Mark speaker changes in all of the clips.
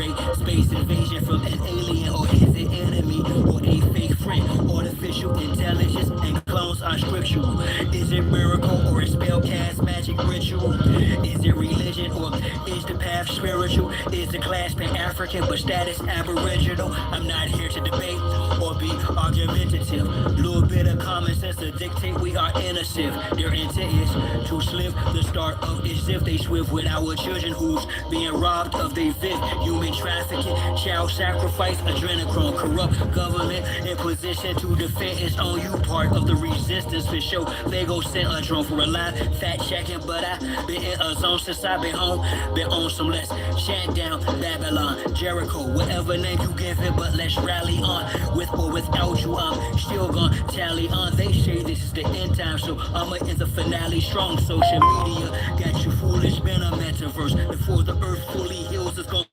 Speaker 1: great space invasion from an alien, or is it enemy, or a fake friend? Artificial intelligence and clones are scriptural. Is it miracle or a spell cast magic ritual? Is it religion or is the path spiritual? Is the class Pan-African but status aboriginal? I'm not here to debate or be argumentative. Little bit of common sense to dictate we are innocent. Their intent is to slip the start of is if they swift with our children who's being robbed of their fifth. Human trafficking, child sacrifice, adrenochrome, corrupt government in position to defend its own. You part of the resistance for sure. They go send a drone for a live fact checking, but I been in a zone since I been home. Been on some less chant down Babylon, Jericho, whatever name you give it, but let's rally on. With or without you, I'm still gonna tally on. They say this is the end time, so I'ma end the finale strong. Social media got you foolish, been a metaverse. Before the earth fully heals, it's gonna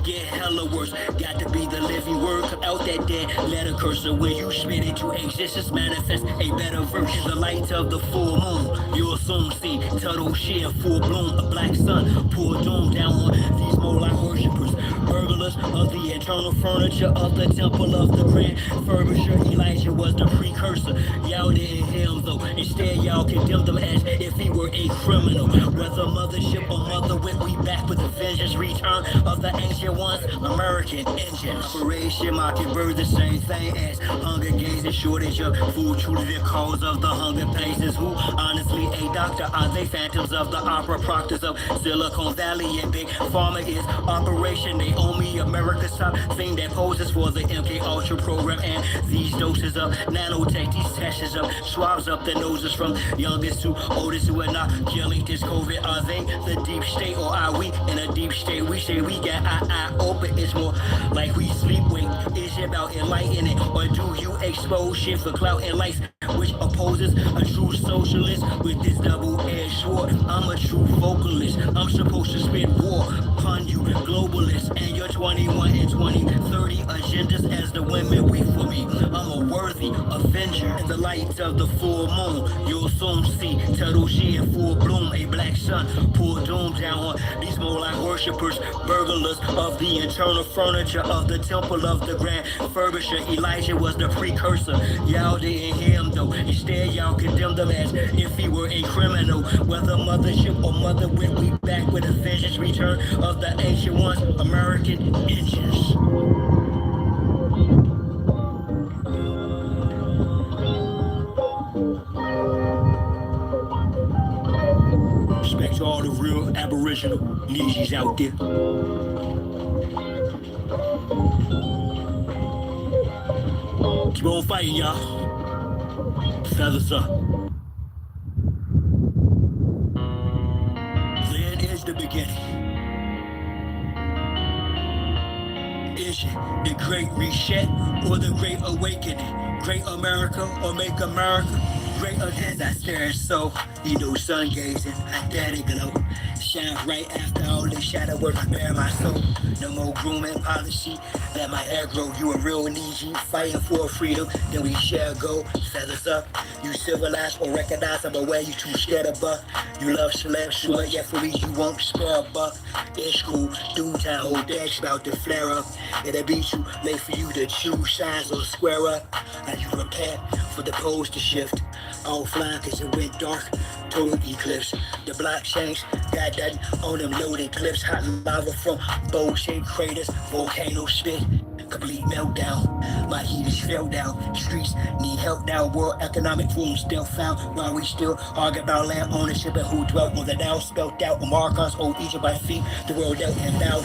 Speaker 1: get hella worse. Got to be the living word, cut out that dead letter cursor. When you spit into existence, manifest a better version. The light of the full moon, you'll soon see turtle shit full bloom. A black sun pour doom down on these Moloch worshippers, burglars of the internal furniture of the temple of the grand furbisher. Elijah was the precursor. Y'all didn't hear him though. Instead, y'all condemned him as if he were a criminal. Whether mothership or mother wit, we back with the vengeance. Return of the ancient ones, American engines. Operation Mockingbird, the same thing as Hunger Games and shortage of food. Truly the cause of the hunger pains. Who honestly a doctor? Are they phantoms of the opera proctors of Silicon Valley? And Big Pharma is Operation Naomi, America's top thing that poses for the MK Ultra program. And these doses of nanotech, these sessions of swabs up the noses from youngest to oldest who are not killing this COVID. Are they the deep state or are we in a deep state? We say we got our eye open, it's more like we sleepwalk. Is it about enlightening or do you expose shit for clout and lights, which opposes a true socialist with this double-edged sword? I'm a true vocalist, I'm supposed to spit war upon you globalists and your 21 and 2030 agendas as the women weep for me. I'm a worthy avenger. In the light of the full moon, you'll soon see turtle shit in full bloom. A black sun pour doom down on these Moloch worshippers, burglars of the internal furniture of the temple of the grand furbisher. Elijah was the precursor. Y'all didn't hear him though. Instead, y'all condemned him as if he were a criminal. Whether mothership or mother wit, we back with a vengeance. Return of the ancient ones, American engines. Respect to all the real Aboriginal Nijis out there. Keep on fighting, y'all. Feathers up. Then is the beginning. Is it the Great Reset or the Great Awakening? Great America or Make America great again? I stare so, sun gazing, aesthetic glow. Shine right after all this shadow work, bare my soul. No more grooming policy, let my hair grow. You a real Niji, fighting for freedom, then we shall go. Feathers up, you civilized or recognized, I'm aware you too scared of buck. You love celeb, sure, yeah, for me you won't spare a buck. It's cool, dude, time whole decks about to flare up. It'll be too late for you to choose sides or square up. Now you prepare for the poles to shift. Offline cause it went dark, total eclipse. The blockchains got that on them loaded clips. Hot lava from bowl-shaped craters, volcano spit. Complete meltdown, my heat is fell down. Streets need help now, World Economic Forum still found. While we still argue about land ownership and who dwelt on the down. Spelt out on Marcos, old Egypt by feet. The world out and out.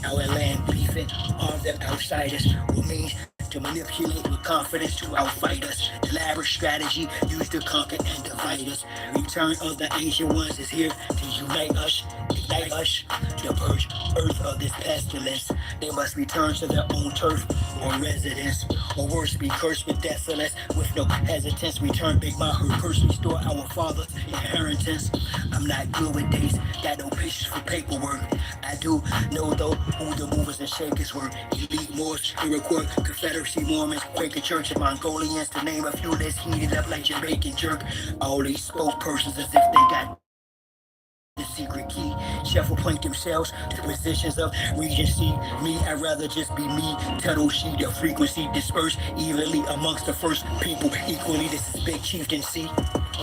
Speaker 1: Our land beefing, arm them outsiders. What means to manipulate with confidence to outfight us. Elaborate strategy used to conquer and divide us. Return of the ancient ones is here to unite us, ignite us, to purge earth of this pestilence. They must return to their own turf or residence, or worse, be cursed with desolence. With no hesitance, return big my hurt curse, restore our father's inheritance. I'm not good with dates, got no patience for paperwork. I do know though who the movers and shakers were. Elite Moors, Iroquois, Confederacy, Mormons, Quaker Church, and Mongolians, to name a few that's heated up like Jamaican jerk. All these spokespersons as if they got the secret key. Chef will point themselves to positions of regency. Me, I'd rather just be me. Tunnel sheet of frequency dispersed evenly amongst the first people equally. This is big chieftaincy.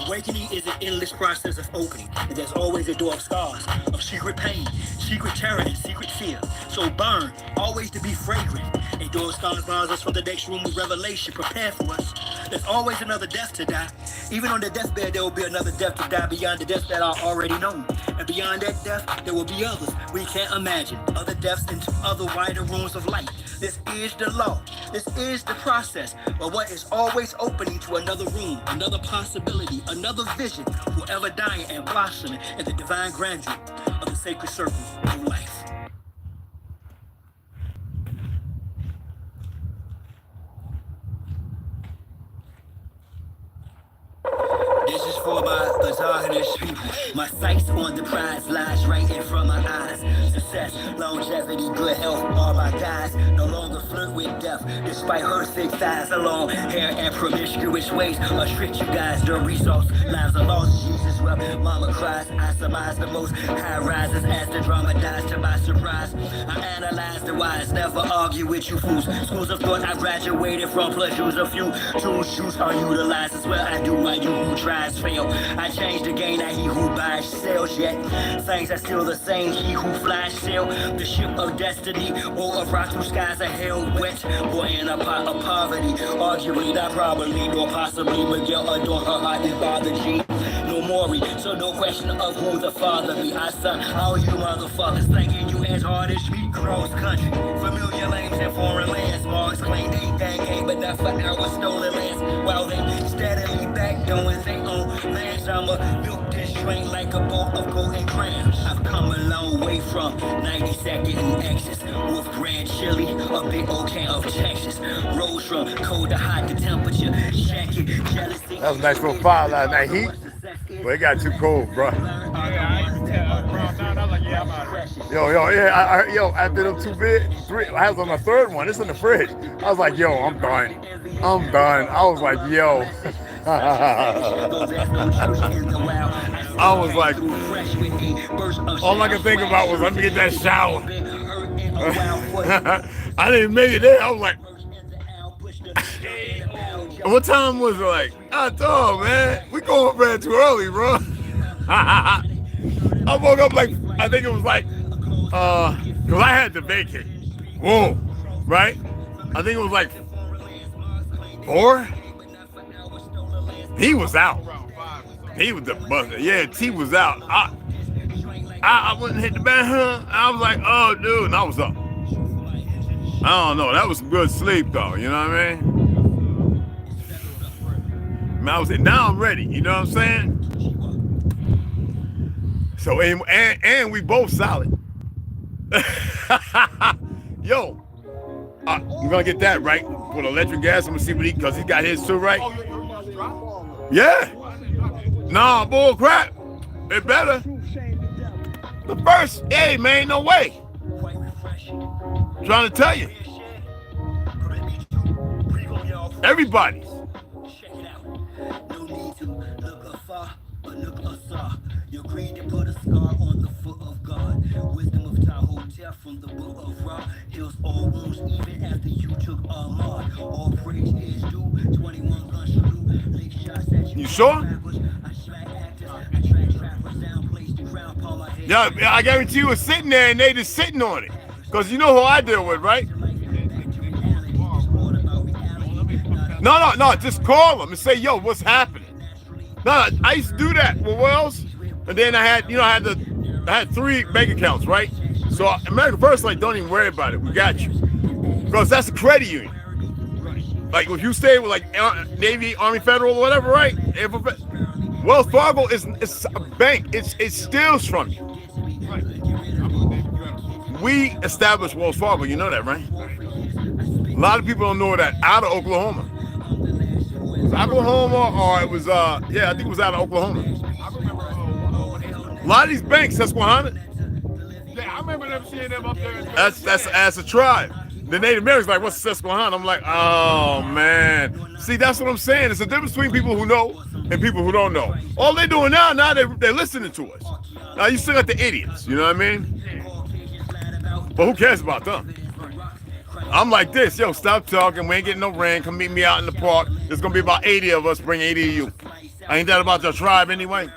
Speaker 1: Awakening is an endless process of opening, and there's always a door of scars, of secret pain, secret terror, and secret fear. So burn, always to be fragrant. A door of scars bars us from the next room of revelation. Prepare for us. There's always another death to die. Even on the deathbed, there will be another death to die beyond the death that are already known. And beyond that death, there will be others we can't imagine. Other deaths into other wider rooms of light. This is the law. This is the process. But what is always opening to another room, another possibility, another vision, forever dying and blossoming in the divine grandeur of the sacred circle of life. This is for my misogynist people. My sights on the prize lies right in front of my eyes. Success, longevity, good health, all my guys no longer flirt with death, despite her thick thighs, the long hair and promiscuous ways. Restrict you guys, the resource, lives are lost. Jesus wept, mama cries. I surmise the most high rises as the drama dies to my surprise. I analyze the wise, never argue with you fools. Schools of thought I graduated from, plus use a few tools, shoes are utilized as well. I do my you who tries fail. I change the game, not he who buys sells yet. Things are still the same, he who flies sail the ship of destiny, or of rock through skies are held wet. Boy in a pot of poverty, arguably not probably, nor possibly Miguel adore her heart and father G. No more, so no question of who the father be. I son, all you motherfuckers thinking you as hard as me. Cross country, familiar lanes and foreign lands. Mars claim they gang, but not for our stolen lands. While they steadily back doing their own lands, I'ma milk this train like a boat of golden crayons. I've come a long way from 92nd and Exes with Grand Chili, a big old can of Texas. Rose from cold to hot, the temperature jacket, jealousy.
Speaker 2: That was a nice little fire last night. Heat, but it got too cold, bro. Yo, after them three, I was on my third one. It's in the fridge. I was like, yo, I'm done. I was like, yo. I was like, all I could think about was let me get that shower. I didn't make it there. I was like, what time was it? Like, I thought, man, we going bed too early, bro. I woke up like, I think it was like, because I had to vacate. Whoa, right? I think it was like 4. He was out. He was the buster. Yeah, T was out. I wouldn't hit the bed, huh? I was like, oh, dude, and I was up. I don't know. That was some good sleep, though. You know what I mean? I was now I'm ready. You know what I'm saying? So and we both solid. Yo, I'm gonna get that right with electric gas. I'm gonna see what because he got his too, right? Yeah. Nah, bull crap. It better. The first, hey man, no way. I'm trying to tell you. Everybody's. You agreed to put a scar on the foot of God. Wisdom of Tahoe from the book of Ra. Heals all wounds even after you took Ahmad. All praise is due. 21 gun salute. Lick shots at you. You sure? Yeah, I guarantee you was sitting there and they just sitting on it. Because you know who I deal with, right? No, just call them and say, yo, what's happening? No, I used to do that with Wells. And then I had 3 bank accounts, right? So American First, like, don't even worry about it. We got you. Because that's a credit union. Like, if you stay with, like, Navy, Army, Federal, whatever, right? Wells Fargo is a bank. It steals from you. We established Wells Fargo. You know that, right? A lot of people don't know that out of Oklahoma. Oklahoma, or it was, I think it was out of Oklahoma. A lot of these banks, Susquehanna.
Speaker 3: Yeah, I remember them seeing them up there.
Speaker 2: That's as a tribe. The Native Americans like, what's Susquehanna? I'm like, oh man. See, that's what I'm saying. It's a difference between people who know and people who don't know. All they're doing now they're listening to us. Now you still got the idiots, you know what I mean? But who cares about them? I'm like this, yo, stop talking. We ain't getting no rain. Come meet me out in the park. There's going to be about 80 of us. Bring 80 of you. Ain't that about your tribe anyway?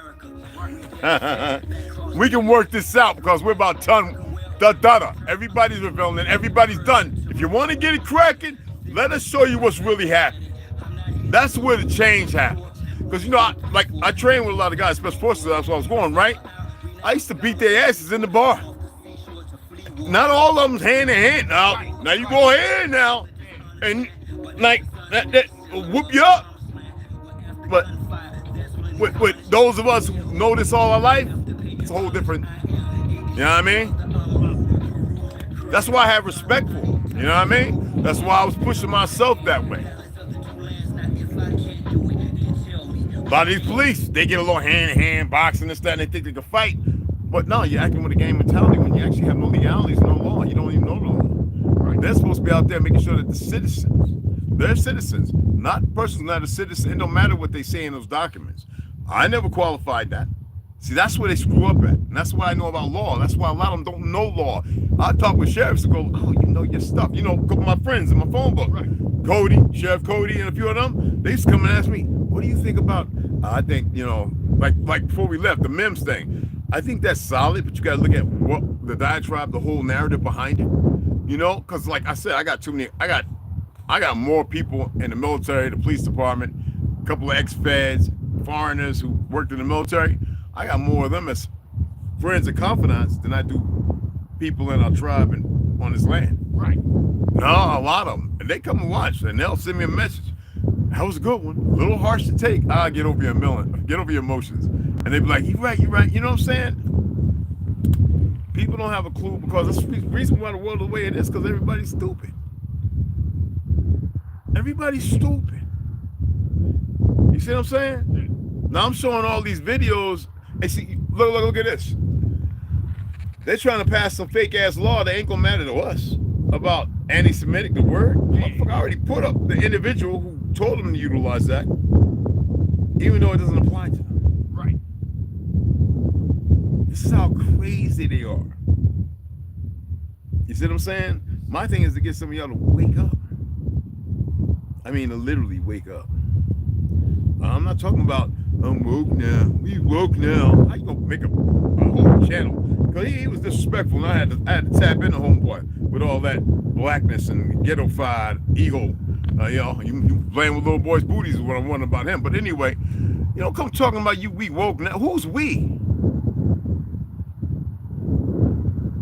Speaker 2: We can work this out because we're about done. Everybody's rebelling. Everybody's done. If you want to get it cracking, let us show you what's really happening. That's where the change happens. Because, you know, I train with a lot of guys, special forces, that's where I was going, right? I used to beat their asses in the bar. Not all of them's hand in hand. Now you go ahead now, and like that whoop you up. But with those of us who know this all our life, it's a whole different. You know what I mean? That's why I have respect for them. You know what I mean? That's why I was pushing myself that way. A lot of these police, they get a little hand-to-hand boxing and stuff, and they think they can fight. But no, you're acting with a game mentality when you actually have no legalities, no law. You don't even know the law. Right? They're supposed to be out there making sure that the citizens, they're citizens, not persons not a citizen. It don't matter what they say in those documents. I never qualified that. See, that's where they screw up at. And that's why I know about law. That's why a lot of them don't know law. I talk with sheriffs and go, oh, you know your stuff. You know, a couple of my friends in my phone book. Right. Cody, Sheriff Cody, and a few of them, they used to come and ask me, what do you think about, I think, you know, like before we left, the MIMS thing. I think that's solid, but you got to look at what the diatribe, the whole narrative behind it. You know, because like I said, I got more people in the military, the police department, a couple of ex-feds, foreigners who worked in the military. I got more of them as friends and confidants than I do people in our tribe and on this land. Right. No, a lot of them. And they come and watch, and they'll send me a message. That was a good one. A little harsh to take. I'll get over your emotions. And they be like, you right. You know what I'm saying? People don't have a clue because that's the reason why the world is the way it is, because everybody's stupid. Everybody's stupid. You see what I'm saying? Now I'm showing all these videos, and see, look at this. They're trying to pass some fake ass law that ain't gonna matter to us about anti-Semitic, the word. I already put up the individual who told them to utilize that, even though it doesn't apply to them. Right. This is how crazy they are. You see what I'm saying? My thing is to get some of y'all to wake up. I mean, to literally wake up. I'm not talking about, I'm woke now. We woke now. How you gonna make a whole channel? Because he was disrespectful, and I had to tap into homeboy with all that blackness and ghetto-fied ego. You know, you playing with little boys' booties is what I'm wondering about him. But anyway, you know, come talking about we woke now. Who's we?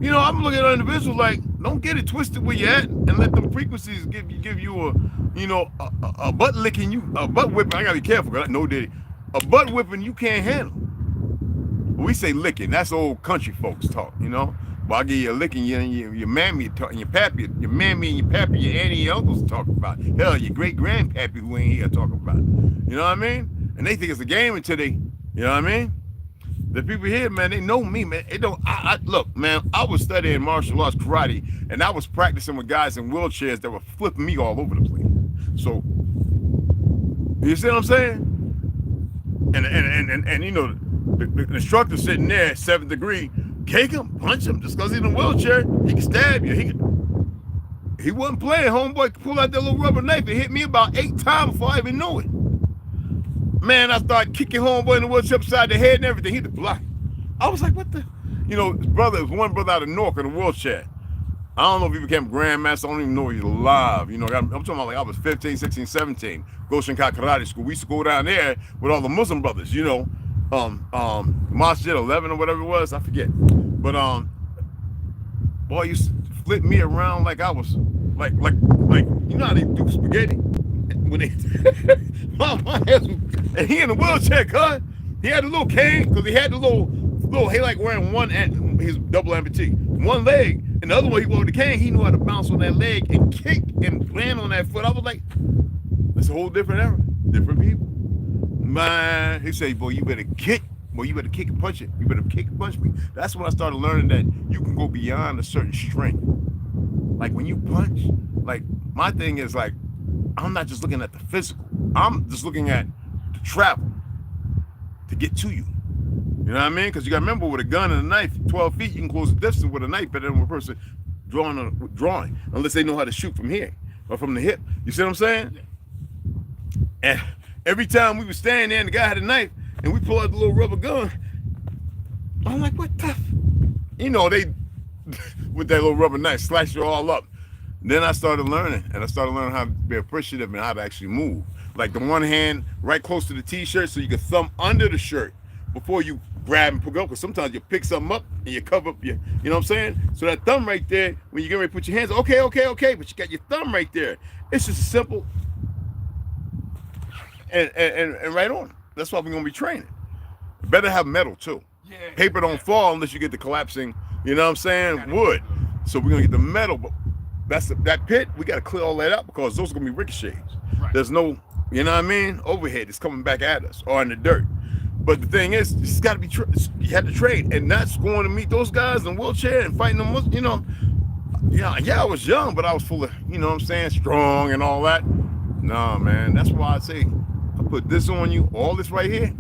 Speaker 2: You know, I'm looking at an individual like, don't get it twisted where you're at, and let them frequencies give you a butt licking, a butt whipping. I gotta be careful, no diddy. A butt whipping you can't handle. We say licking, that's old country folks talk, you know. Well, I'll give you a licking, your mammy talking, your pappy, your mammy and your pappy, your auntie and your uncles talk about. Hell, your great grandpappy who ain't here talking about. You know what I mean? And they think it's a game until they, you know what I mean? The people here, man, they know me, man. They don't. Look, man. I was studying martial arts, karate, and I was practicing with guys in wheelchairs that were flipping me all over the place. So, you see what I'm saying? And you know, the instructor sitting there, 7th degree, kick him, punch him, just because he's in a wheelchair, he can stab you. He wasn't playing. Homeboy pulled out that little rubber knife and hit me about 8 times before I even knew it. Man, I started kicking homeboy in the wheelchair upside the head and everything. He had to block. I was like, what the? You know, his brother, was one brother out of Newark in a wheelchair. I don't know if he became grandmaster. I don't even know if he's alive. You know, I'm talking about like I was 15, 16, 17. Goshenkai Karate School. We used to go down there with all the Muslim brothers, you know. Masjid 11 or whatever it was. I forget. But, boy, used to flip me around like I was, like, you know how they do spaghetti? When they, and he in a wheelchair, cuz. He had a little cane, because he had the little, he like wearing one, his double amputee, one leg, and the other one he wore the cane, he knew how to bounce on that leg and kick and land on that foot. I was like, that's a whole different era, different people. Man, he said, boy, you better kick. Boy, you better kick and punch it. You better kick and punch me. That's when I started learning that you can go beyond a certain strength. Like when you punch, like my thing is like, I'm not just looking at the physical. I'm just looking at the travel. to get to you. You know what I mean? Because you got to remember, with a gun and a knife, 12 feet, you can close the distance with a knife better than with a person drawing, unless they know how to shoot from here or from the hip. You see what I'm saying? And every time we were standing there and the guy had a knife and we pull out the little rubber gun, I'm like, what the? You know, they, with that little rubber knife, slice you all up. Then I started learning, and I started learning how to be appreciative and how to actually move. Like the one hand right close to the t-shirt so you can thumb under the shirt before you grab and pick up, because sometimes you pick something up and you cover up your, you know what I'm saying? So that thumb right there, when you get ready to put your hands, okay, but you got your thumb right there. It's just simple and right on. That's why we're gonna be training. Better have metal too.
Speaker 3: Yeah.
Speaker 2: Paper don't fall unless you get the collapsing, you know what I'm saying, wood. So we're gonna get the metal, but that pit, we gotta clear all that out because those are gonna be ricochets.
Speaker 3: Right.
Speaker 2: There's no, you know what I mean, overhead is coming back at us or in the dirt. But the thing is, it's got to be, you had to train, and that's going to meet those guys in wheelchair and fighting them, you know. Yeah, I was young, but I was full of, you know what I'm saying, strong and all that. Nah, man, that's why I say, I put this on you, all this right here.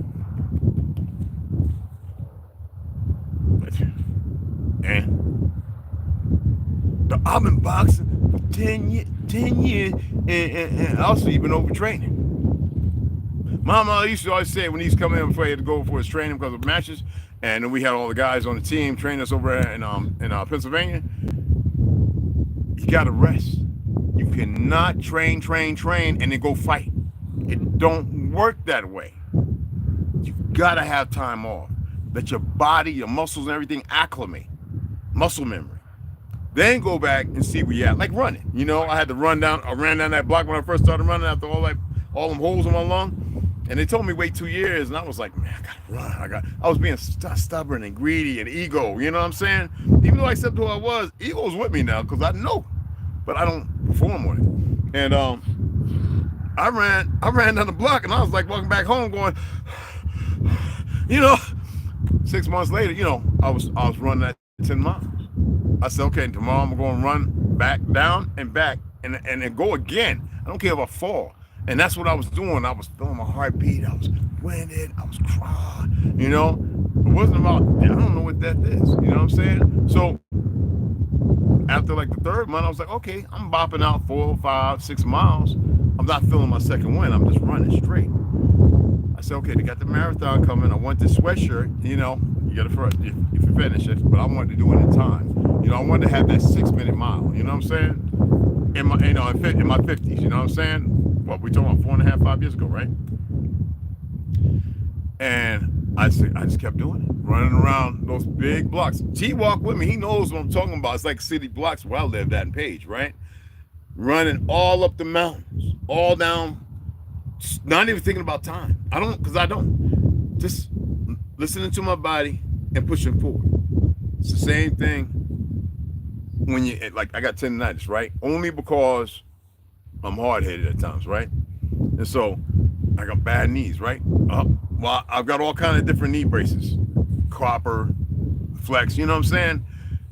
Speaker 2: And I've been boxing for 10 years, and also you've been overtraining. Mama used to always say when he's coming in before he had to go for his training because of matches, and then we had all the guys on the team train us over in Pennsylvania. You gotta rest. You cannot train and then go fight. It don't work that way. You gotta have time off. Let your body, your muscles, and everything acclimate. Muscle memory. Then go back and see where you at. Like running. You know, I ran down that block when I first started running after all them holes in my lung. And they told me wait 2 years, and I was like, man, I gotta run. I was being stubborn and greedy and ego, you know what I'm saying? Even though I accepted who I was, ego's with me now because I know, but I don't perform on it. And I ran down the block, and I was like walking back home going, you know, 6 months later, you know, I was running that 10 miles. I said, okay, tomorrow I'm going to run back, down, and back, and then go again. I don't care if I fall. And that's what I was doing. I was feeling my heartbeat. I was winded. I was crying. You know, it wasn't about, I don't know what that is. You know what I'm saying? So after like the third month, I was like, okay, I'm bopping out 4, 5, 6 miles. I'm not feeling my second wind. I'm just running straight. I said, okay, they got the marathon coming. I want this sweatshirt. You know, you got to if you finish it, but I wanted to do it in time. You know, I wanted to have that 6-minute mile. You know what I'm saying? In my 50s. You know what I'm saying? What we talking about 4.5, 5 years ago, right? And I just kept doing it, running around those big blocks. T walked with me. He knows what I'm talking about. It's like city blocks where I lived at in Page, right? Running all up the mountains, all down, not even thinking about time. I don't. Just listening to my body and pushing forward. It's the same thing when you, like, I got tendonitis, right? Only because I'm hard-headed at times, right? And so I got bad knees, right? Well, I've got all kind of different knee braces, copper, flex, you know what I'm saying?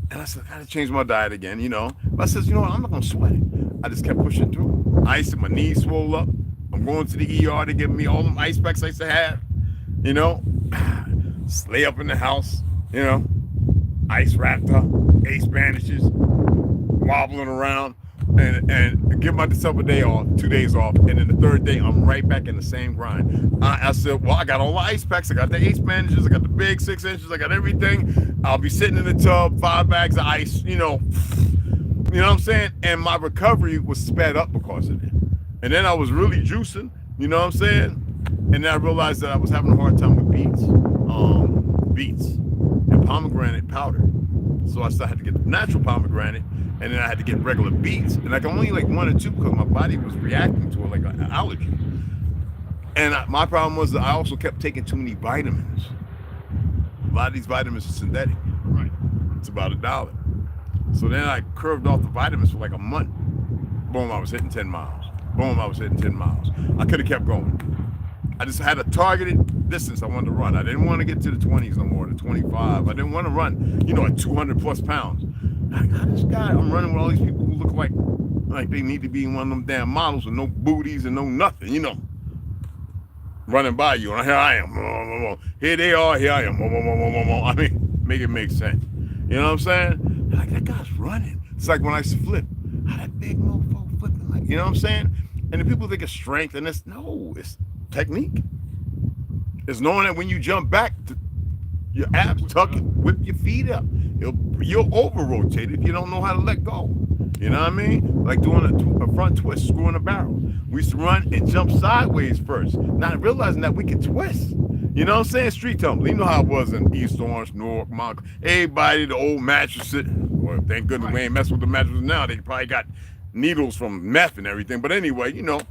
Speaker 2: And I said, I gotta change my diet again, you know? But I said, you know what, I'm not gonna sweat it. I just kept pushing through. Ice and my knees swole up. I'm going to the ER to give me all them ice packs I used to have, you know? Lay up in the house, you know? Ice wrapped up, ace bandages, wobbling around. And give myself a day off, 2 days off, and then the third day I'm right back in the same grind. I said, well, I got all the ice packs, I got the ace bandages, I got the big 6 inches, I got everything. I'll be sitting in the tub, 5 bags of ice, you know what I'm saying? And my recovery was sped up because of it. And then I was really juicing, you know what I'm saying? And then I realized that I was having a hard time with beets and pomegranate powder. So I had to get the natural pomegranate, and then I had to get regular beets, and I could only like 1 or 2 because my body was reacting to it like an allergy. And my problem was that I also kept taking too many vitamins. A lot of these vitamins are synthetic.
Speaker 3: Right.
Speaker 2: It's about $1. So then I curved off the vitamins for like a month. Boom, I was hitting 10 miles. Boom, I was hitting 10 miles. I could have kept going. I just had a targeted distance I wanted to run. I didn't want to get to the 20s no more, the 25. I didn't want to run, you know, at 200 plus pounds. I got this guy, I'm running with all these people who look like they need to be in one of them damn models with no booties and no nothing, you know. running by you, and here I am. Here they are, here I am. I mean, make it make sense. You know what I'm saying? Like, that guy's running. It's like when I flip, how that big mofo flipping, like, you know what I'm saying? And the people think it's strength, and it's technique. It's knowing that when you jump back, your abs tuck it, whip your feet up. You'll over-rotate if you don't know how to let go. You know what I mean? Like doing a front twist, screwing a barrel. We used to run and jump sideways first, not realizing that we could twist. You know what I'm saying? Street tumble. You know how it was in East Orange, Newark, Montclair. Everybody, the old mattresses. Well, thank goodness we ain't messing with the mattresses now. They probably got needles from meth and everything. But anyway, you know,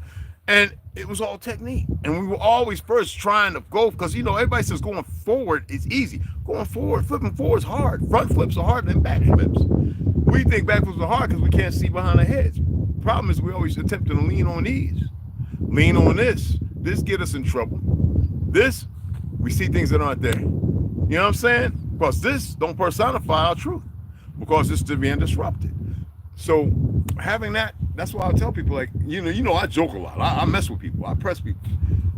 Speaker 2: and it was all technique. And we were always first trying to go, because, you know, everybody says going forward is easy. Going forward, flipping forward is hard. Front flips are harder than back flips. We think back flips are hard because we can't see behind our heads. Problem is we always attempt to lean on these. Lean on this. This get us in trouble. This, we see things that aren't there. You know what I'm saying? Because this don't personify our truth, because it's to being disrupted. So having that, that's why I tell people, like, you know, I joke a lot. I mess with people. I press people.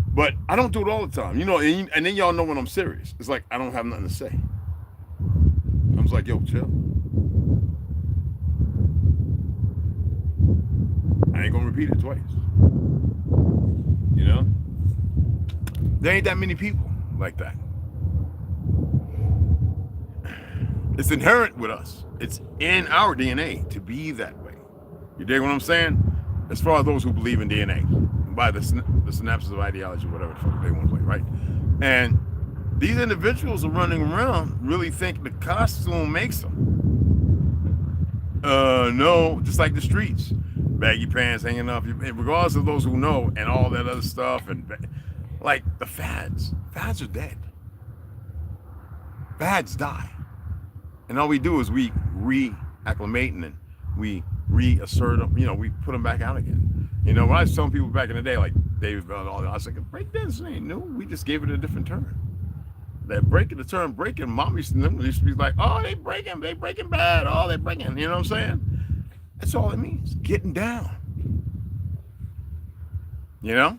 Speaker 2: But I don't do it all the time. You know, and then y'all know when I'm serious. It's like I don't have nothing to say. I'm just like, yo, chill. I ain't gonna repeat it twice. You know? There ain't that many people like that. It's inherent with us. It's in our DNA to be that way. You dig what I'm saying? As far as those who believe in DNA, by the synapses of ideology, whatever the fuck they want to play, right? And these individuals are running around really think the costume makes them. No, just like the streets. Baggy pants hanging off, regardless of those who know, and all that other stuff, and like the fads are dead. Fads die, and all we do is we reacclimate and we reassert them. You know, we put them back out again. You know, when I was telling people back in the day, like David Bell, I was like, breakdance ain't new. We just gave it a different term. That breaking, the term breaking, mom used to be like, oh, they breaking bad. Oh, they breaking. You know what I'm saying? That's all it means, getting down. You know?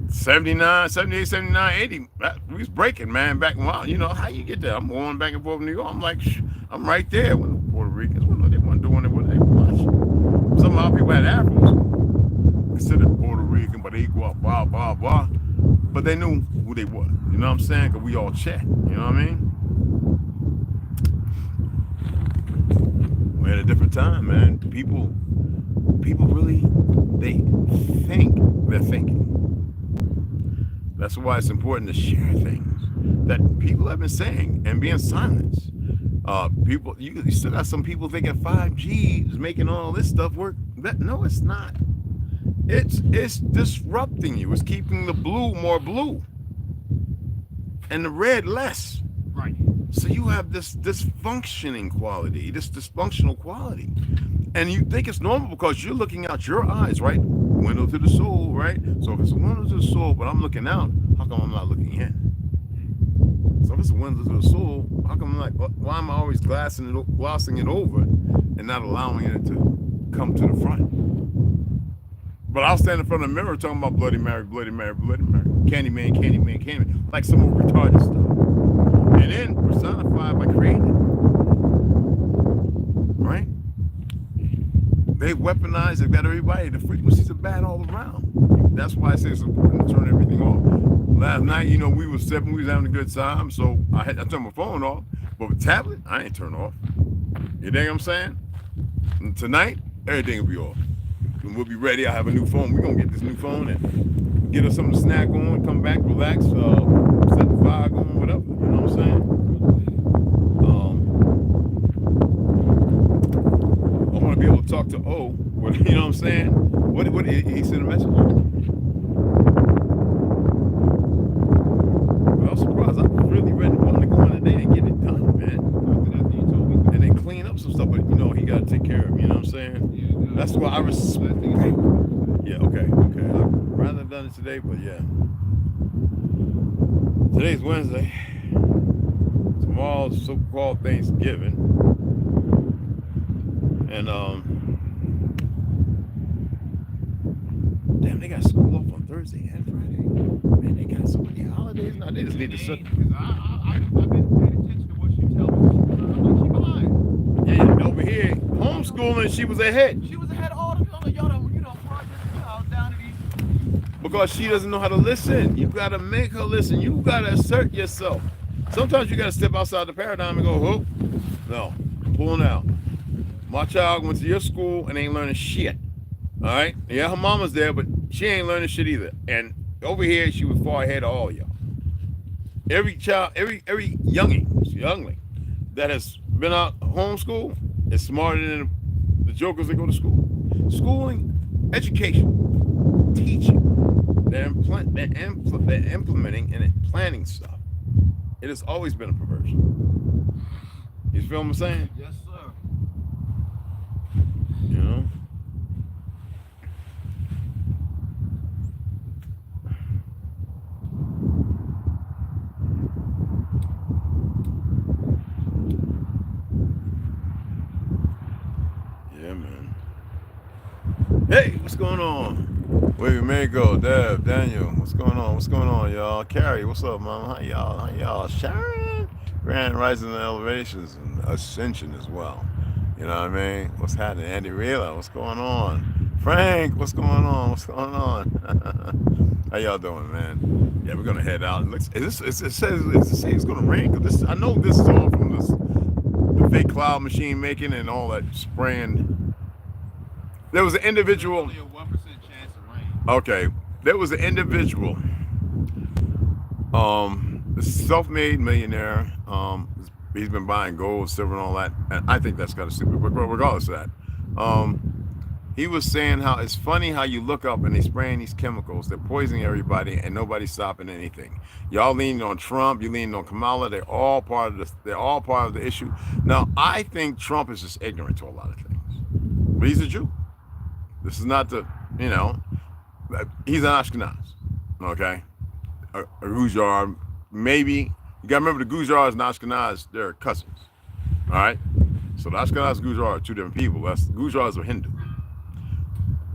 Speaker 2: 79, 78, 79, 80, we was breaking, man, back in a while. You know, how you get there? I'm going back and forth to New York. I'm like, I'm right there with the Puerto Ricans. Well, no, they weren't doing it with they watch. Some of our people had afros, considered Puerto Rican, but they go up, blah, blah, blah. But they knew who they were. You know what I'm saying? Because we all chat. You know what I mean? We're at a different time, man. People really, they think they're thinking. That's why it's important to share things that people have been saying and being silenced. People, you still got some people thinking 5G is making all this stuff work. No, it's not. It's disrupting you. It's keeping the blue more blue and the red less.
Speaker 3: Right.
Speaker 2: So you have this dysfunctional quality. And you think it's normal because you're looking out your eyes, right? Window to the soul, right? So if it's a window to the soul, but I'm looking out, how come I'm not looking in? So if it's a window to the soul, how come I'm like, why am I always glossing it over and not allowing it to come to the front? But I'll stand in front of the mirror talking about Bloody Mary, Bloody Mary, Bloody Mary, Candyman, Candyman, Candyman, like some old retarded stuff. And then personified by creating it. Right? They weaponize, they've got everybody, the frequencies are bad all around. That's why I say it's important to turn everything off. Last night, you know, we was having a good time, so I turned my phone off, but with tablet, I ain't turned off. You dig what I'm saying? And tonight, everything will be off. And we'll be ready. I have a new phone. We're gonna get this new phone and get us something to snack on, come back, relax, set the fire going, whatever. You know what I'm saying? I want to be able to talk to O. You know what I'm saying? What he sent a message? I was surprised. I was really ready to go in today and get it done, man. And then clean up some stuff, but you know he got to take care of me. You know what I'm saying? Yeah, that's why I respect. Yeah, okay. I'd rather have done it today, but yeah. Today's Wednesday. Tomorrow's so-called Thanksgiving. And damn, they got school off on Thursday and Friday. Man, they got so many holidays now. They just need to sit.
Speaker 3: I've been paying attention to what you tell me. I'm like, she behind.
Speaker 2: Yeah, over here, homeschooling, she was ahead.
Speaker 3: She was ahead of all the y'all don't, projects, down to these.
Speaker 2: Because she doesn't know how to listen. You gotta make her listen. You gotta assert yourself. Sometimes you gotta step outside the paradigm and go, whoop. No, I'm pulling out. My child went to your school and ain't learning shit. All right? Yeah, her mama's there, but she ain't learning shit either. And over here, she was far ahead of all y'all. Every child, every youngling that has been out homeschool is smarter than the jokers that go to school. Schooling, education, teaching, they're implementing and planning stuff. It has always been a perversion. You feel what I'm saying?
Speaker 3: Yes, sir.
Speaker 2: You know? Yeah, man. Hey, what's going on? Wait, Mango, Deb, Daniel, what's going on? What's going on, y'all? Carrie, what's up, mama? How y'all? How y'all? Sharon? Grand Rising and Elevations and Ascension as well. You know what I mean? What's happening? Andy Rayla, what's going on? Frank, what's going on? What's going on? How y'all doing, man? Yeah, we're gonna head out. It says it's gonna rain. Cause I know this is all from the fake cloud machine making and all that spraying. There was an individual.
Speaker 3: Only a 1% chance of rain.
Speaker 2: Okay, there was an individual, a self-made millionaire. He's been buying gold, silver, and all that. And I think that's kind of stupid. But regardless of that, he was saying how it's funny how you look up and they're spraying these chemicals. They're poisoning everybody, and nobody's stopping anything. Y'all leaning on Trump. You leaning on Kamala. They're all part of this. They're all part of the issue. Now, I think Trump is just ignorant to a lot of things. But he's a Jew. This is not the, he's an Ashkenaz, okay? A Gujar, maybe. You gotta remember the Gujars and Ashkenaz, they're cousins, all right? So the Ashkenaz and Gujar are two different people. Gujars are Hindu.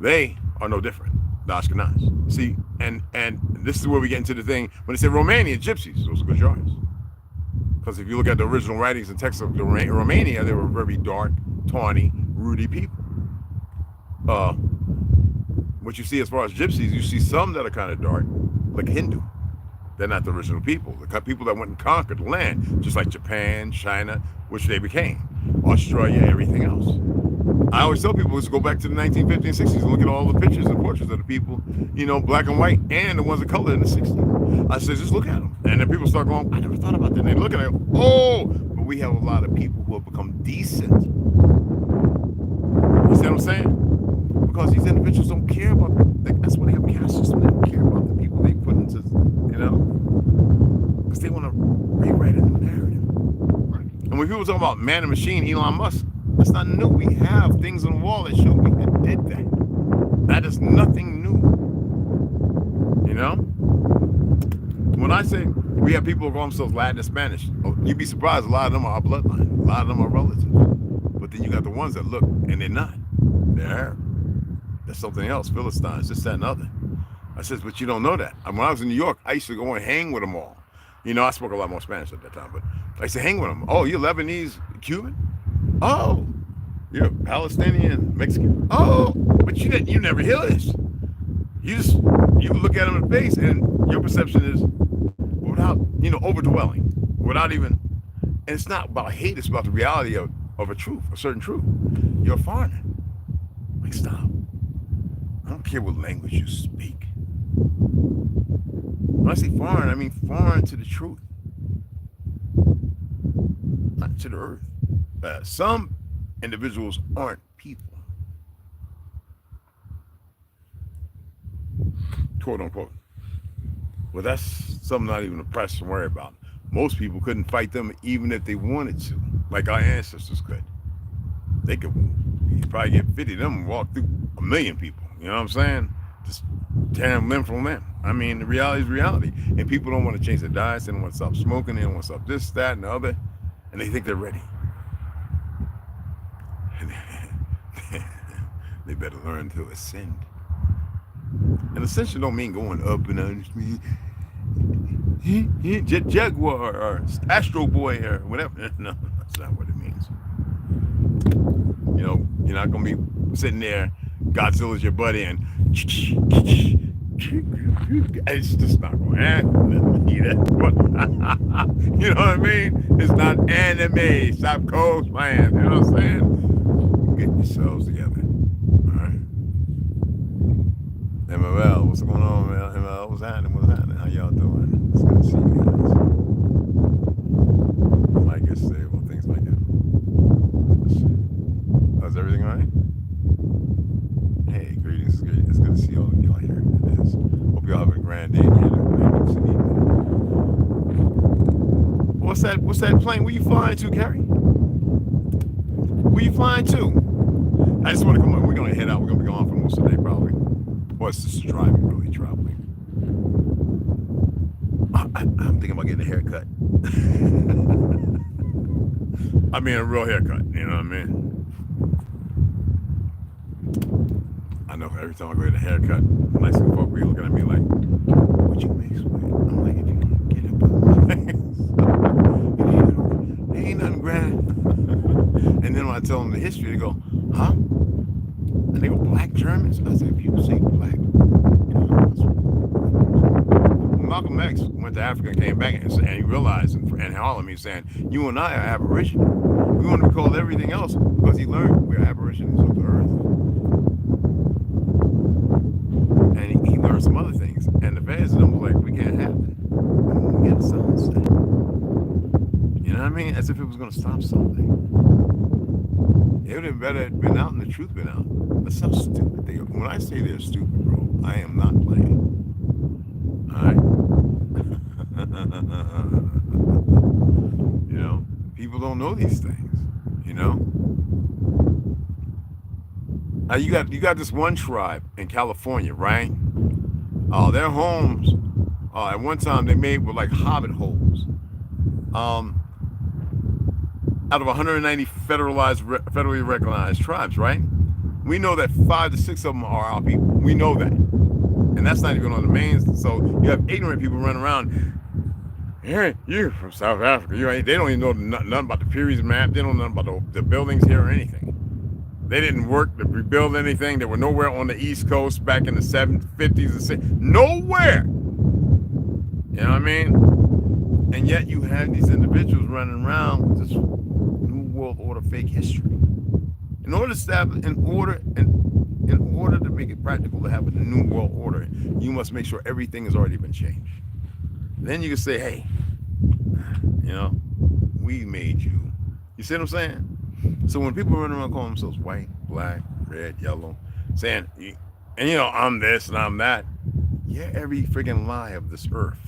Speaker 2: They are no different, the Ashkenaz. See, and this is where we get into the thing, when they say Romania, gypsies, those are Gujars. Because if you look at the original writings and texts of Romania, they were very dark, tawny, ruddy people. What you see as far as gypsies, you see some that are kind of dark, like Hindu. They're not the original people. The people that went and conquered the land, just like Japan, China, which they became, Australia, everything else. I always tell people to go back to the 1950s and 60s and look at all the pictures and portraits of the people, black and white, and the ones of color in the 60s. I said, just look at them. And then people start going, I never thought about that. And they look at it, but we have a lot of people who have become decent. You see what I'm saying? Because these individuals don't care about, that's why they have caste system. They don't care about the people they put into, because they want to rewrite a new narrative. And when people talk about man and machine, Elon Musk, that's not new. We have things on the wall that show we did that. That is nothing new. When I say we have people who call themselves Latin and Spanish, you'd be surprised a lot of them are our bloodline. A lot of them are relatives. But then you got the ones that look, and they're not. They're Arab. That's something else. Philistines, this, that, and other. I says, but you don't know that. When I was in New York, I used to go and hang with them all. I spoke a lot more Spanish at that time, but I used to hang with them. Oh, you're Lebanese, Cuban? Oh, you're Palestinian, Mexican? Oh, but you never hear this. You look at them in the face, and your perception is without, overdwelling, without even, and it's not about hate, it's about the reality of a truth, a certain truth. You're a foreigner. Like, stop. I don't care what language you speak. When I say foreign, I mean foreign to the truth, not to the earth. Some individuals aren't people, quote unquote. Well, that's something not even the press can worry about. Most people couldn't fight them even if they wanted to, like our ancestors could. They could probably get 50 of them and walk through 1 million people. You know what I'm saying? Just tear them limb from limb. I mean, the reality is reality. And people don't want to change their diets. They don't want to stop smoking. They don't want to stop this, that, and the other. And they think they're ready. They better learn to ascend. And ascension don't mean going up and down. Jaguar or Astro Boy or whatever. No, that's not what it means. You know, you're not gonna be sitting there, Godzilla's your buddy, and it's just not gonna happen. You know what I mean? It's not anime. Stop cosplaying. You know what I'm saying? Get yourselves together. All right. ML, what's going on, man? ML, what's happening? What's happening? How y'all doing? It's good to see you guys. Might get stable, things like that. How's everything all right? Hey, greetings. It's good to see all of y'all here. It is. Hope y'all have a grand day. What's that plane? Where you flying to, Carrie? Where you flying to? I just want to come up. We're gonna head out. We're gonna be gone for most of the day, probably. Well, it's just driving, really, traveling. I'm thinking about getting a haircut. I mean, a real haircut. You know what I mean? I know every time I go get a haircut, nice and folk be looking at me like, "What you make sweat?" I'm like, "If you can get up on my face, there ain't nothing grand." And then when I tell them the history, they go, "Huh?" And they go, "Black Germans?" I said, "If you say black." Malcolm X went to Africa and came back and he realized in Harlem, he's saying, "You and I are Aboriginal. We want to be called everything else," because he learned we're Aborigines of the earth. And he learned some other things. And the feds and them were like, "We can't have that. We got to sunset." You know what I mean? As if it was going to stop something. It would have better been out and the truth been out. That's how stupid they are. When I say they're stupid, bro, I am not playing. All right? You know, people don't know these things, you know? You got this one tribe in California, right? Their homes, at one time they made were like hobbit holes. Out of 190 federally recognized tribes, right? We know that 5 to 6 of them are our people. We know that. And that's not even on the main. So you have ignorant people running around. Hey, you're from South Africa. They don't even know nothing about the Peary's map. They don't know nothing about the buildings here or anything. They didn't work to rebuild anything. They were nowhere on the East Coast back in the 50s and 60s. Nowhere. You know what I mean? And yet you have these individuals running around with this New World Order fake history. In order to make it practical to have a New World Order, you must make sure everything has already been changed. Then you can say, "Hey, you know, we made you." You see what I'm saying? So when people run around calling themselves white, black, red, yellow, saying, and you know, "I'm this and I'm that," you're every freaking lie of this earth.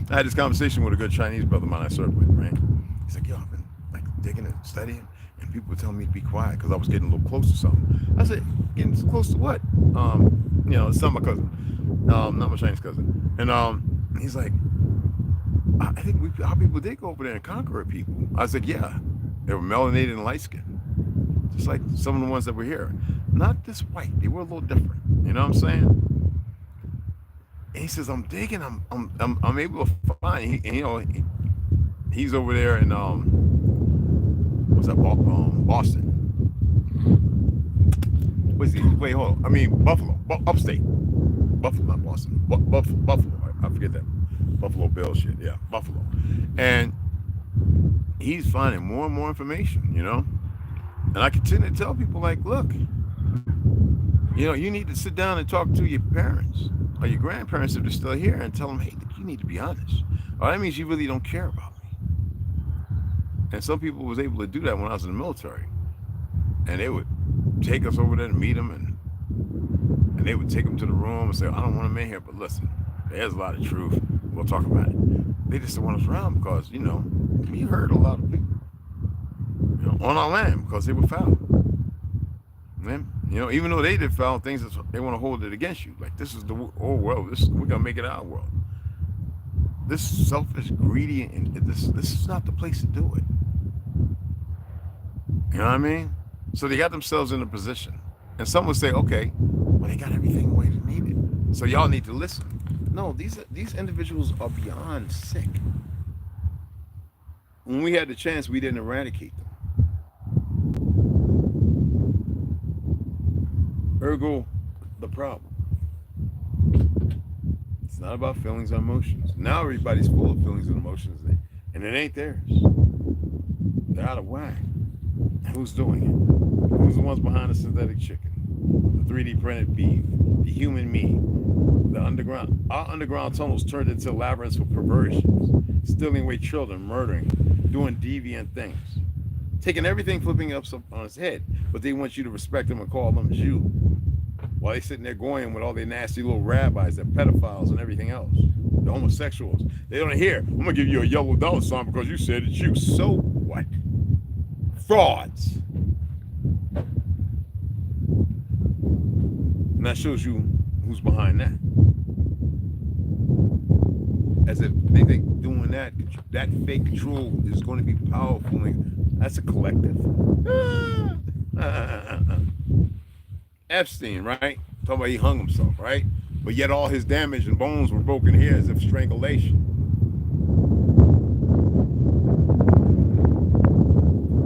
Speaker 2: I had this conversation with a good Chinese brother of mine I served with, right? He's like, "Yo, I've been like digging and studying, and people were telling me to be quiet because I was getting a little close to something." I said, "Getting close to what?" You know, it's not my cousin, not my Chinese cousin. And he's like, "I think our people did go over there and conquer people." I said, "Yeah, they were melanated and light skinned, just like some of the ones that were here. Not this white. They were a little different. You know what I'm saying?" And he says, "I'm digging. I'm able to find." He's over there in what's that? Boston. Wait, hold on. I mean Buffalo, upstate. Buffalo, not Boston. Buffalo. I forget that. Buffalo Bill shit. Yeah, Buffalo. And he's finding more and more information, you know. And I continue to tell people, like, look, you know, you need to sit down and talk to your parents or your grandparents if they're still here and tell them, "Hey, you need to be honest. Or that means you really don't care about me." And some people was able to do that when I was in the military. And they would take us over there to meet them, and they would take them to the room and say, "I don't want them in here, but listen, there's a lot of truth. We'll talk about it." They just didn't want us around because, you know, we hurt a lot of people, you know, on our land because they were foul. And, you know, even though they did foul things, they want to hold it against you. Like, this is the old world. We're going to make it our world. This selfish, greedy, and this is not the place to do it. You know what I mean? So they got themselves in a position. And some would say, okay, Well, they got everything the way they need it. So y'all need to listen. No, these individuals are beyond sick. When we had the chance, we didn't eradicate them. Ergo, the problem. It's not about feelings or emotions. Now everybody's full of feelings and emotions, and it ain't theirs. They're out of whack. Who's doing it? Who's the ones behind the synthetic chicken, the 3D printed beef, the human meat, the underground? Our underground tunnels turned into labyrinths for perversions, stealing away children, murdering, doing deviant things, taking everything, flipping it up on its head. But they want you to respect them and call them Jew, while they sitting there going with all their nasty little rabbis, they're pedophiles and everything else, the homosexuals. They don't hear, I'm gonna give you a yellow dollar sign because you said it's you. So what? Frauds. And that shows you who's behind that. As if they think doing that fake control is going to be powerful. That's a collective. Epstein, right? Talking about he hung himself, right? But yet all his damage and bones were broken here as if strangulation.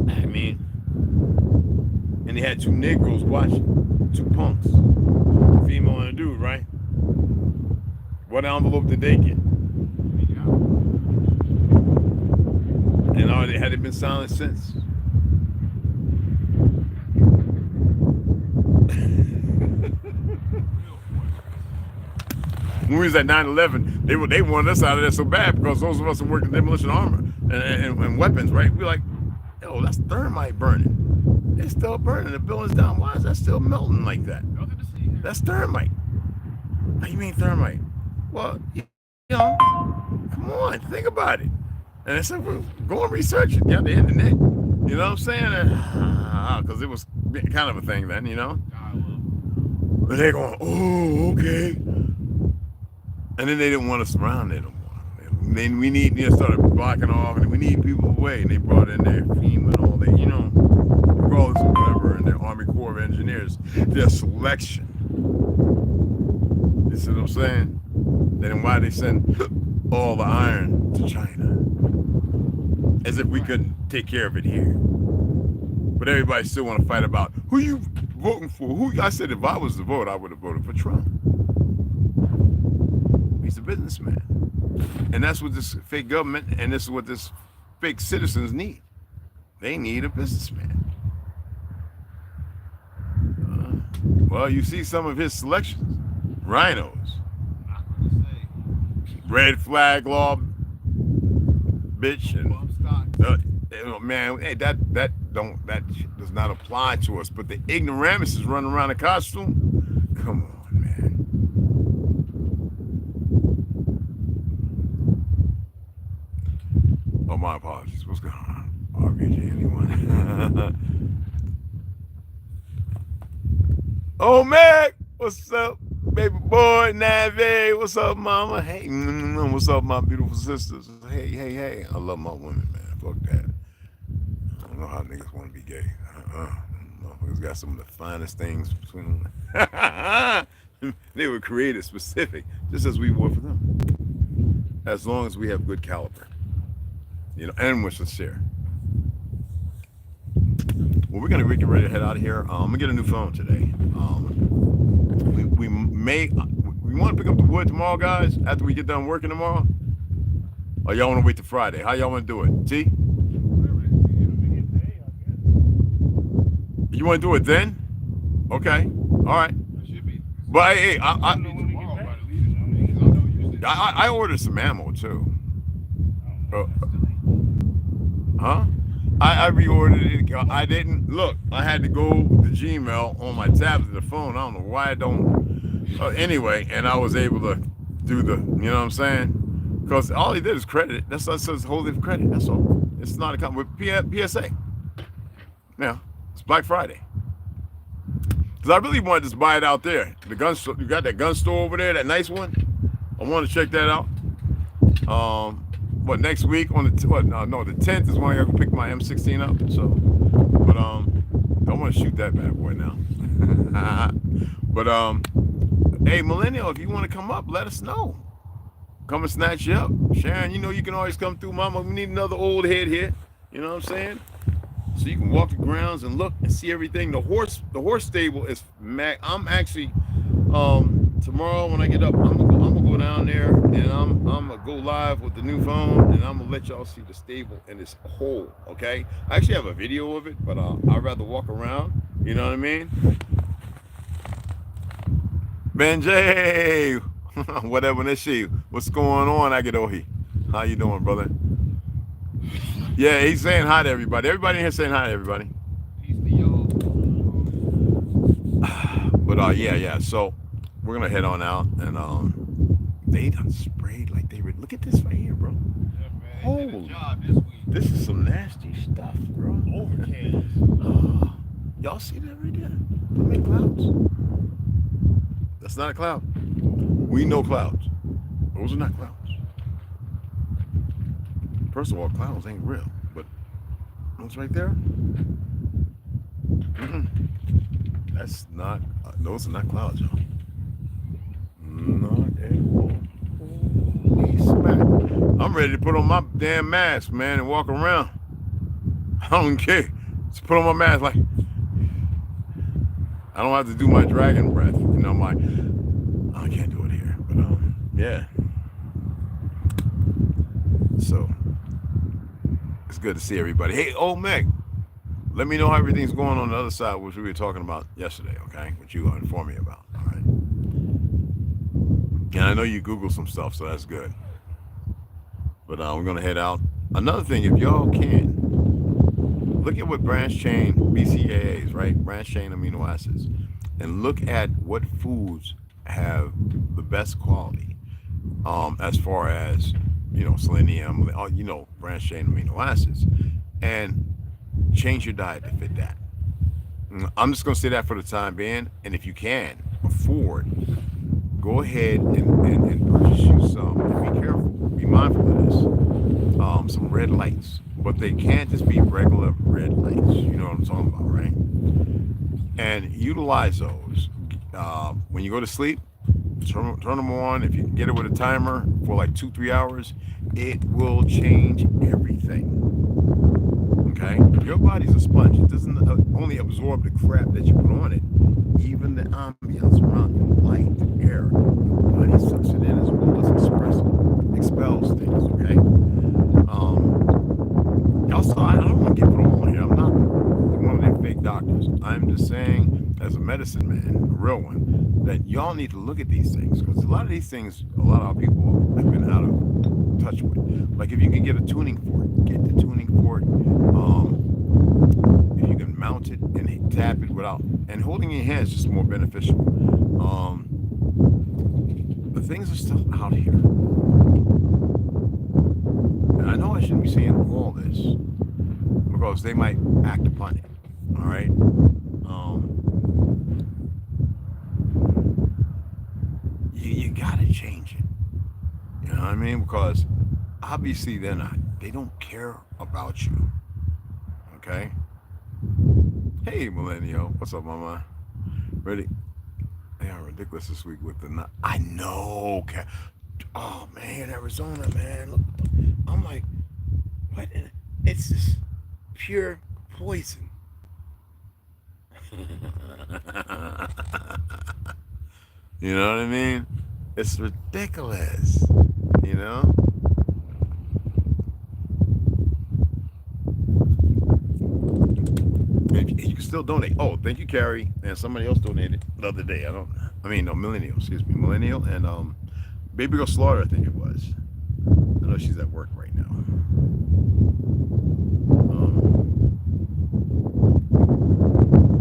Speaker 2: I mean, and he had two Negroes watching, two punks, a female and a dude, right? What envelope did they get? And had it been silent since? When we was at 9/11, they wanted us out of there so bad because those of us who worked in demolition armor and weapons, right? We were like, yo, that's thermite burning. It's still burning. The building's down. Why is that still melting like that? That's thermite. How you mean thermite? Well, you know, come on, think about it. And I said, well, go and research it. Got the internet. You know what I'm saying? Because it was kind of a thing then, you know? But they're going, oh, okay. And then they didn't want us around there no more. Then we started blocking off, and we need people away. And they brought in their FEMA and all that, you know, regardless of whatever, and their Army Corps of Engineers, their selection. You see what I'm saying? Then why they send all the iron to China? As if we couldn't take care of it here. But everybody still want to fight about who you voting for. I said if I was to vote, I would have voted for Trump. He's a businessman. And that's what this fake government and this is what this fake citizens need. They need a businessman. Well, you see some of his selections. Rhinos. Red flag law, bitch, and man, hey, that does not apply to us. But the ignoramuses running around in costume, come on, man. Oh, my apologies. What's going on? RBG, anyone? Oh, Meg, what's up? Baby boy, Nave, what's up, mama? Hey, what's up, my beautiful sisters? Hey. I love my women, man. Fuck that. I don't know how niggas want to be gay. Motherfuckers got some of the finest things between them. They were created specific, just as we were for them. As long as we have good caliber, you know, and we're sincere. Well, we're gonna get ready to head out of here. I'm gonna get a new phone today. We want to pick up the wood tomorrow, guys, after we get done working tomorrow. Or y'all want to wait till Friday? How y'all want to do it? T? You want to do it then? Okay. All right. But hey, I ordered some ammo too. Huh? I reordered it. I didn't look. I had to go to Gmail on my tablet to the phone. I don't know why I don't. Anyway, and I was able to do the, you know what I'm saying? Because all he did is credit it. That's what it says, hold it for credit. That's all. It's not a company with PSA. Yeah, it's Black Friday. Because I really wanted to buy it out there. The gun store, you got that gun store over there, that nice one. I want to check that out. What, next week on the the 10th is when I gotta go pick my M16 up. So, but I want to shoot that bad boy now. But hey, Millennial, if you want to come up, let us know. Come and snatch you up. Sharon, you know you can always come through, Mama. We need another old head here. You know what I'm saying? So you can walk the grounds and look and see everything. The horse stable is I'm actually tomorrow when I get up, I'm gonna go down there and I'm gonna go live with the new phone and I'm gonna let y'all see the stable in its whole. Okay, I actually have a video of it, but I'd rather walk around. You know what I mean? Benjay, whatever this is. What's going on, Agadohi? How you doing, brother? Yeah, he's saying hi to everybody. Everybody in here saying hi to everybody.
Speaker 3: Peace to y'all.
Speaker 2: But yeah. So we're gonna head on out and they done sprayed like they were. Look at this right here, bro.
Speaker 3: Yeah, man. They did a
Speaker 2: Holy,
Speaker 3: job this week.
Speaker 2: this is some nasty stuff, bro.
Speaker 3: Overcast.
Speaker 2: Y'all see that right there? How many clouds? That's not a cloud. We know clouds. Those are not clouds. First of all, clouds ain't real, but those right there, that's not. Those are not clouds, y'all. Not at all. Holy smack! I'm ready to put on my damn mask, man, and walk around. I don't care. Just put on my mask, like I don't have to do my dragon breath. You know, I can't do it here, but yeah. So. It's good to see everybody. Hey, old Meg, let me know how everything's going on the other side, which we were talking about yesterday, okay? Which you informed me about, all right? And I know you Googled some stuff, so that's good. But we're going to head out. Another thing, if y'all can, look at what branch chain BCAAs, right? Branch chain amino acids. And look at what foods have the best quality as far as selenium, branch chain amino acids, and change your diet to fit that. I'm just going to say that for the time being, and if you can afford, go ahead and purchase you some, and be careful, be mindful of this, some red lights, but they can't just be regular red lights, you know what I'm talking about, right? And utilize those. When you go to sleep, turn them on. If you can get it with a timer for like 2-3 hours, it will change everything. Okay? Your body's a sponge. It doesn't only absorb the crap that you put on it, even the ambiance around you, light, air. Your body sucks it in as well as expels things, okay? Also, I don't want to get put on here. I'm not one of them fake doctors. I'm just saying, as a medicine man, a real one, that y'all need to look at these things, because a lot of these things, a lot of our people have been out of touch with. Like if you can get a tuning fork, get the tuning fork. If you can mount it and tap it without, and holding your hand is just more beneficial. The things are still out here. And I know I shouldn't be saying all this because they might act upon it. All right. You gotta change it. You know what I mean? Because obviously they don't care about you. Okay? Hey, Millennial. What's up, Mama? Ready? They are ridiculous this week with the I know. Oh, man, Arizona, man. Look, I'm like, what? It's just pure poison. You know what I mean? It's ridiculous. You know? And you can still donate. Oh, thank you, Carrie. And somebody else donated the other day. Millennial, excuse me. Millennial and Baby Girl Slaughter, I think it was. I know she's at work right now.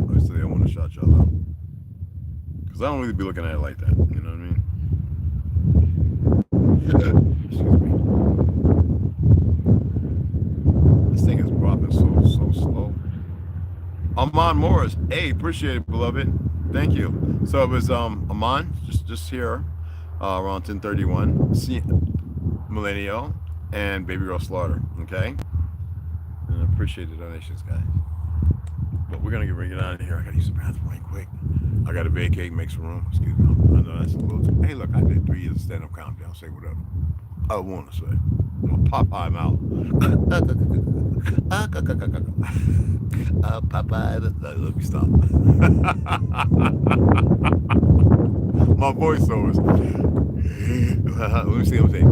Speaker 2: Obviously, I want to shout y'all out. Because I don't really be looking at it like that. You know what I mean? Excuse me. This thing is dropping so slow. Amon Morris. Hey, appreciate it, beloved. Thank you. So it was Amon, just here, around 10:31. Millennial and Baby Girl Slaughter. Okay? And I appreciate the donations, guys. But we're gonna get out of here. I gotta use the bathroom right quick. I got to vacate, make some room. Excuse me. I know that's a little too. Hey, look, I did 3 years of stand-up comedy. I'll say whatever I want to say. I'm going to Popeye him out. Popeye. Let me stop. My voiceovers. Let me see him say.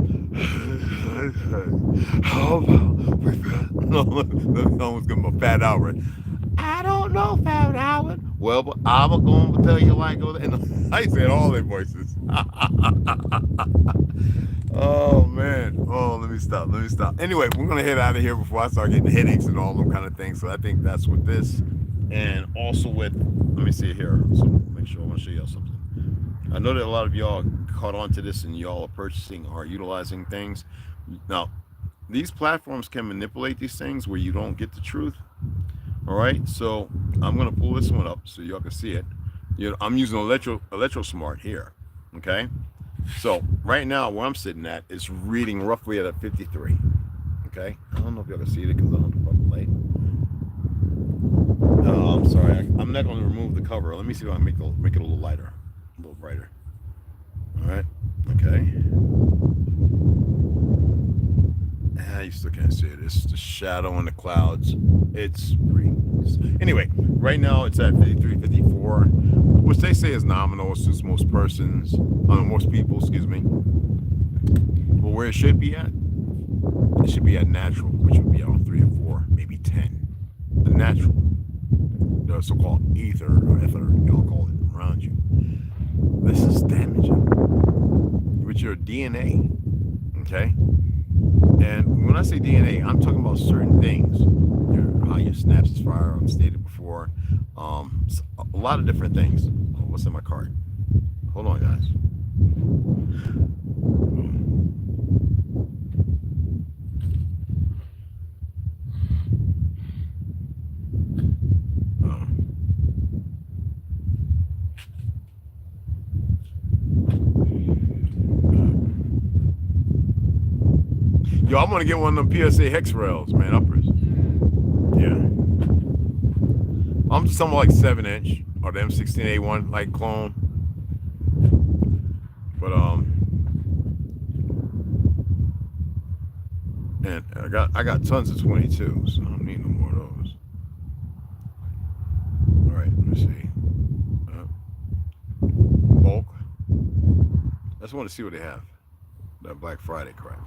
Speaker 2: How about we almost give him a Fat Albert. I don't know, Fat Albert. Well, but I'm going to tell you like, and I said all their voices. Oh man. Oh, let me stop. Anyway, we're gonna head out of here before I start getting headaches and all them kind of things. So I think that's with this, and also with. Let me see here. So make sure I want to show y'all something. I know that a lot of y'all caught on to this and y'all are purchasing or utilizing things. Now, these platforms can manipulate these things where you don't get the truth. All right. So I'm gonna pull this one up so y'all can see it. I'm using Electro Smart here. Okay. So right now where I'm sitting at is reading roughly at a 53. Okay, I don't know if y'all can see it because I don't have the proper light. Oh, I'm sorry. I'm not going to remove the cover. Let me see if I can make it a little lighter, a little brighter. All right. Okay. You still can't see it. It's the shadow in the clouds. It's free. Anyway, right now it's at 53, 54, which they say is nominal. It's just most people, excuse me. But where it should be at, it should be at natural, which would be on 3 or 4, maybe 10. The natural, the so-called ether or ether, y'all call it around you. This is damaging with your DNA. Okay. And when I say DNA, I'm talking about certain things. How your synapses fire, I've stated before. A lot of different things. Oh, what's in my cart? Hold on, guys. Yo, I'm gonna get one of them PSA hex rails, man, uppers. Yeah. I'm just talking like 7-inch or the M16A1 like clone. But and I got tons of 22, so I don't need no more of those. All right, let me see. Bulk. I just want to see what they have. That Black Friday crap.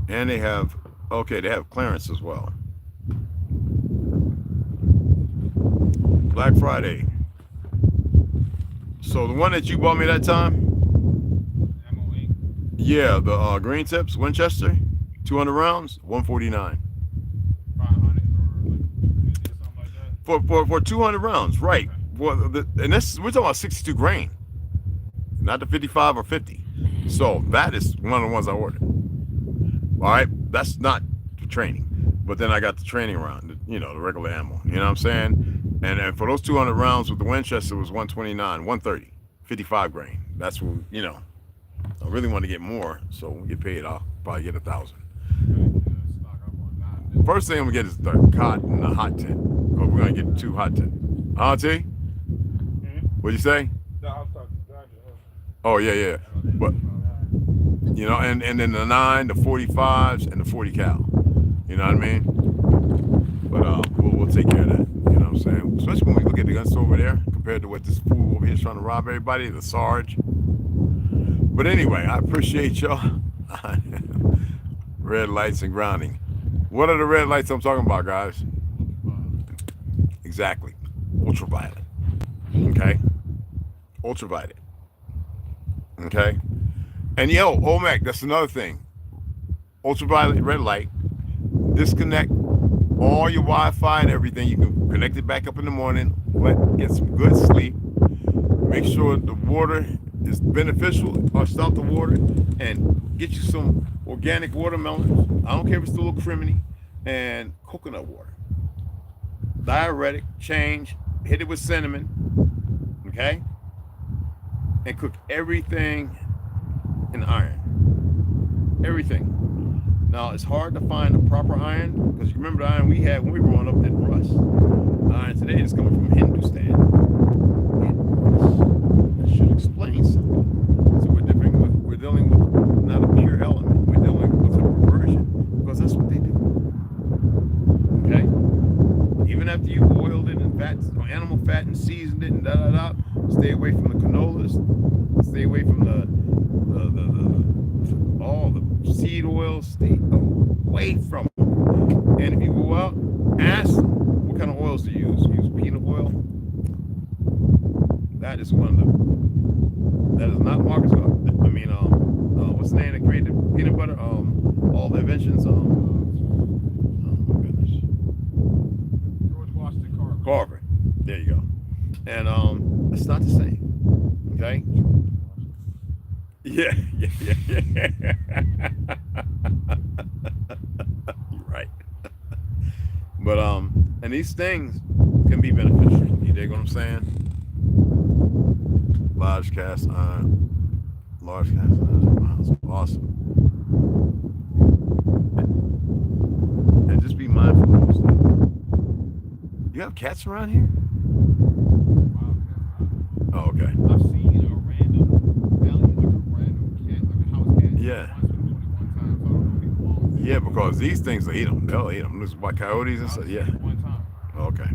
Speaker 2: And they have, okay, they have clearance as well. Black Friday. So the one that you bought me that time? Yeah, the green tips, Winchester, 200 rounds, 149.
Speaker 3: 500 or 50 or something like that?
Speaker 2: For 200 rounds, right. Well, and this, we're talking about 62 grain, not the 55 or 50. So that is one of the ones I ordered. All right, that's not the training, but then I got the training round, the regular ammo. You know what I'm saying? And for those 200 rounds with the Winchester, it was 129, 130, 55 grain. That's what I really want to get more, so when we get paid, I'll probably get 1,000. First thing I'm gonna get is the cot and the hot tent. We're gonna get 2 hot tent. Huh, T? What'd you say? Oh yeah. But and then the 9, the 45s, and the 40 cal. You know what I mean? But we'll take care of that. You know what I'm saying? Especially when we look at the gun store over there compared to what this fool over here is trying to rob everybody, the Sarge. But anyway, I appreciate y'all. Red lights and grounding. What are the red lights I'm talking about, guys? Exactly. Ultraviolet. Okay? Ultraviolet. Okay? And OMAC, that's another thing. Ultraviolet red light. Disconnect all your Wi-Fi and everything. You can connect it back up in the morning. Get some good sleep. Make sure the water is beneficial. Or stop the water and get you some organic watermelons. I don't care if it's a little criminy. And coconut water. Diuretic, change. Hit it with cinnamon. Okay? And cook everything in iron. Everything. Now it's hard to find the proper iron because you remember the iron we had when we were growing up didn't rust. The iron today is coming from Hindustan. explain something. So we're dealing with not a pure element. We're dealing with a perversion because that's what they do. Okay? Even after you oiled it and fat, animal fat and seasoned it and stay away from the canolas, stay away from all the seed oils, stay away from them. And if you go out, ask them, what kind of oils do you use? You use peanut oil? That is that is not Marcus. What's the name that created peanut butter? All the inventions. Oh my goodness.
Speaker 3: George Washington Carver.
Speaker 2: Carver. There you go. And it's not the same. Okay. Yeah. You're right. But and these things can be beneficial. You dig what I'm saying? Large cast iron. Awesome. And just be mindful of those things. You have cats around here? Oh, okay.
Speaker 3: I've seen a random cat, like a house cat.
Speaker 2: Yeah. Yeah, because these things will eat them. They'll eat them. This is by coyotes and stuff. Yeah.
Speaker 3: One time.
Speaker 2: Okay.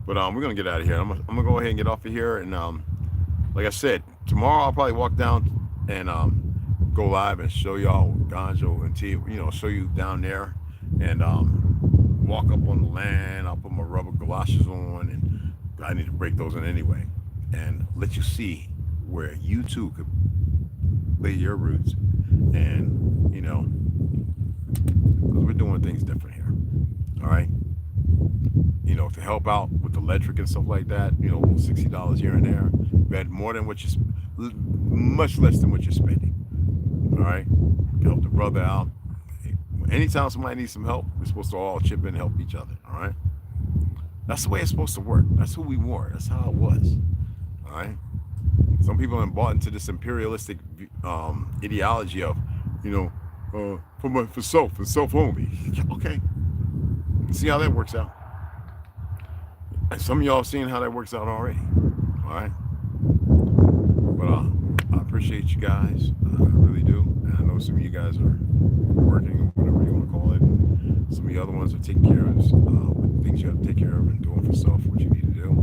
Speaker 2: But we're gonna get out of here. I'm gonna go ahead and get off of here. And like I said, tomorrow I'll probably walk down and go live and show y'all Ganjo and T. Show you down there and walk up on the land. I'll put my rubber galoshes on, and I need to break those in anyway, and let you see where you too could lay your roots. And because we're doing things different here. All right. To help out with the electric and stuff like that, $60 here and there, but more than what much less than what you're spending. All right, help the brother out. Anytime somebody needs some help, we're supposed to all chip in and help each other. All right, that's the way it's supposed to work. That's who we were. That's how it was. All right. Some people have bought into this imperialistic ideology of, for self only. Okay, see how that works out. And some of y'all seen how that works out already. All right. But I appreciate you guys. I really do. And I know some of you guys are working, or whatever you want to call it. Some of the other ones are taking care of things you have to take care of and doing for self what you need to do.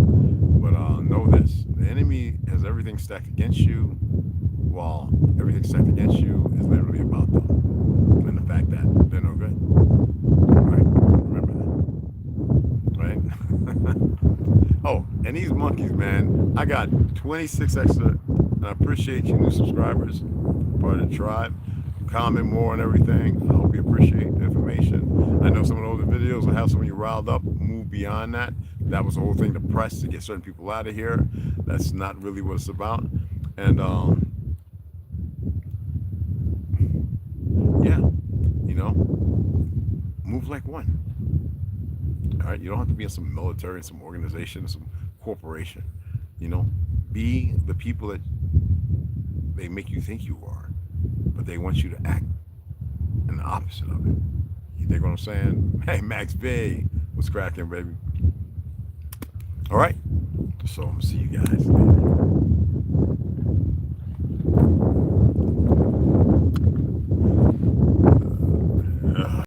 Speaker 2: But know this: the enemy has everything stacked against you, while everything stacked against you is literally about them and the fact that they're no good. Right? Remember that. Right? Oh, and these monkeys, man, I got 26 extra, and I appreciate you new subscribers, part of the tribe. Comment more and everything. I hope you appreciate the information. I know some of the older videos will have some of you riled up. Move beyond that. That was the whole thing, to press to get certain people out of here. That's not really what it's about. And yeah, move like one. All right, you don't have to be in some military, some organization, some corporation. Be the people that they make you think you are, but they want you to act in the opposite of it. You dig what I'm saying? Hey, Max B, what's cracking, baby? All right, so I'm gonna see you guys later.